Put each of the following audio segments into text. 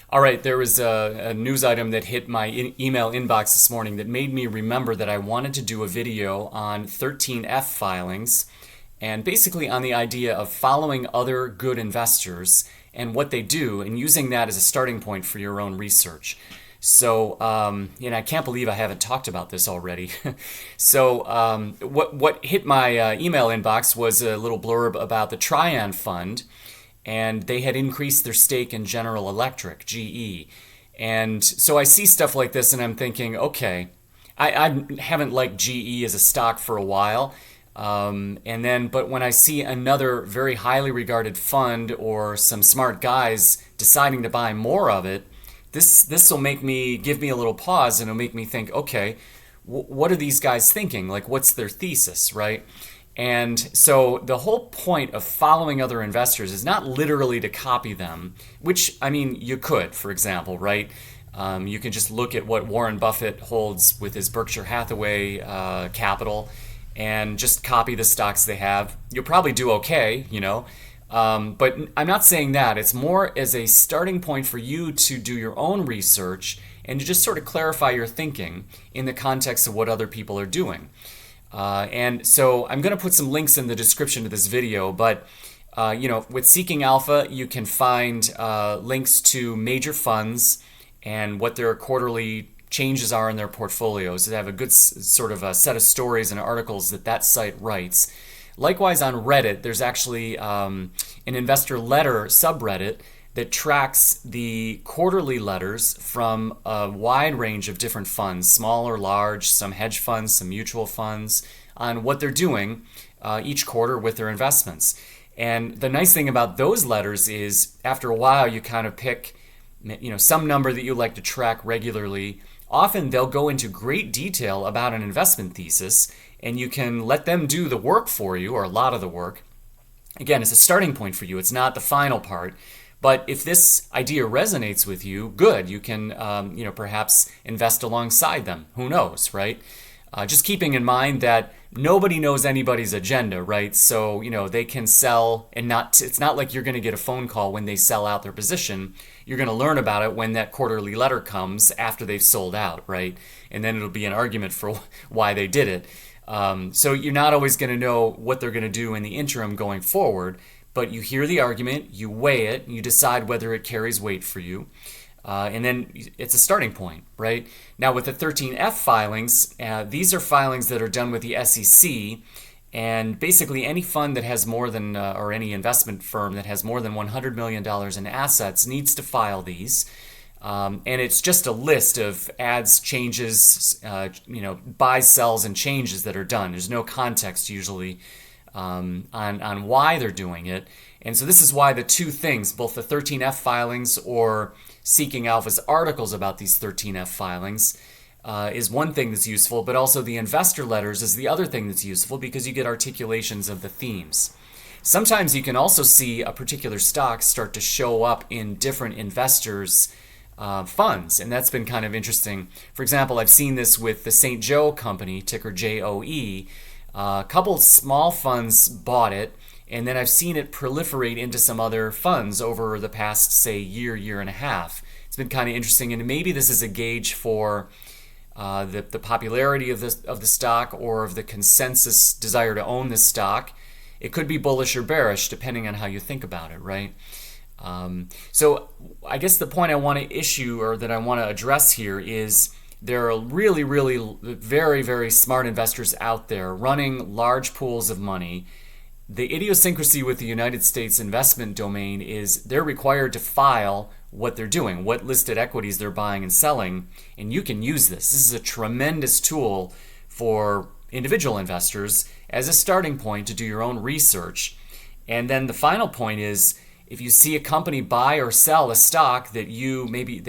All right, there was a news item that hit my email inbox this morning that made me remember that I wanted to do a video on 13F filings and basically on the idea of following other good investors and what they do and using that as a starting point for your own research. So, I can't believe I haven't talked about this already. What hit my email inbox was a little blurb about the Trian Fund, and they had increased their stake in General Electric, GE. And so I see stuff like this and I'm thinking, okay, I haven't liked GE as a stock for a while. But when I see another very highly regarded fund or some smart guys deciding to buy more of it, this will give me a little pause and it'll make me think, okay, what are these guys thinking? Like, what's their thesis, right? And so the whole point of following other investors is not literally to copy them, which, I mean, you could, for example, right? You can just look at what Warren Buffett holds with his Berkshire Hathaway capital and just copy the stocks they have. You'll probably do okay, But I'm not saying that. It's more as a starting point for you to do your own research and to just sort of clarify your thinking in the context of what other people are doing. And so I'm going to put some links in the description to this video, but with Seeking Alpha, you can find links to major funds and what their quarterly changes are in their portfolios. They have a good sort of a set of stories and articles that site writes. Likewise, on Reddit, there's actually an investor letter subreddit that tracks the quarterly letters from a wide range of different funds, small or large, some hedge funds, some mutual funds, on what they're doing each quarter with their investments. And the nice thing about those letters is after a while you kind of pick some number that you like to track regularly. Often they'll go into great detail about an investment thesis and you can let them do the work for you, or a lot of the work. Again, it's a starting point for you. It's not the final part. But if this idea resonates with you, good. You can, perhaps invest alongside them. Who knows, right? Just keeping in mind that nobody knows anybody's agenda, right? So, they can sell and it's not like you're going to get a phone call when they sell out their position. You're going to learn about it when that quarterly letter comes after they've sold out, right? And then it'll be an argument for why they did it. So you're not always going to know what they're going to do in the interim going forward, but you hear the argument, you weigh it, and you decide whether it carries weight for you. And then it's a starting point, right? Now with the 13F filings, these are filings that are done with the SEC, and basically any fund that has more than, or any investment firm that has more than $100 million in assets needs to file these. And it's just a list of adds, changes, buys, sells, and changes that are done. There's no context usually on why they're doing it. And so this is why the two things, both the 13F filings or Seeking Alpha's articles about these 13F filings, is one thing that's useful, but also the investor letters is the other thing that's useful because you get articulations of the themes. Sometimes you can also see a particular stock start to show up in different investors' funds, and that's been kind of interesting. For example, I've seen this with the St. Joe company, ticker JOE. A couple small funds bought it, and then I've seen it proliferate into some other funds over the past, say, year and a half. It's been kind of interesting, and maybe this is a gauge for the popularity of the stock or of the consensus desire to own this stock. It could be bullish or bearish depending on how you think about it, right? So I guess the point I want to issue or that I want to address here is there are really, really very, very smart investors out there running large pools of money. The idiosyncrasy with the United States investment domain is they're required to file what they're doing, what listed equities they're buying and selling, and you can use this. This is a tremendous tool for individual investors as a starting point to do your own research. And then the final point is if you see a company buy or sell a stock that maybe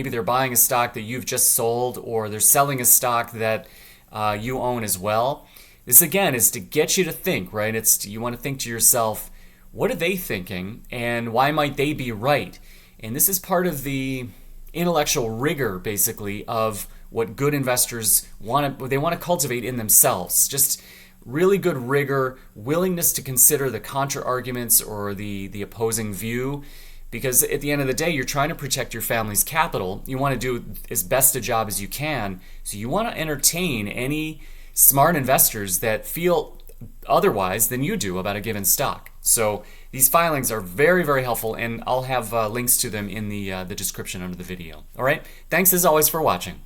they're buying a stock that you've just sold, or they're selling a stock that you own as well. This again is to get you to think, right? You want to think to yourself, what are they thinking and why might they be right? And this is part of the intellectual rigor, basically, of what good investors want to cultivate in themselves. Just really good rigor, willingness to consider the contra arguments or the opposing view, because at the end of the day, you're trying to protect your family's capital. You want to do as best a job as you can. So you want to entertain any smart investors that feel otherwise than you do about a given stock. So these filings are very, very helpful, and I'll have links to them in the description under the video. All right. Thanks as always for watching.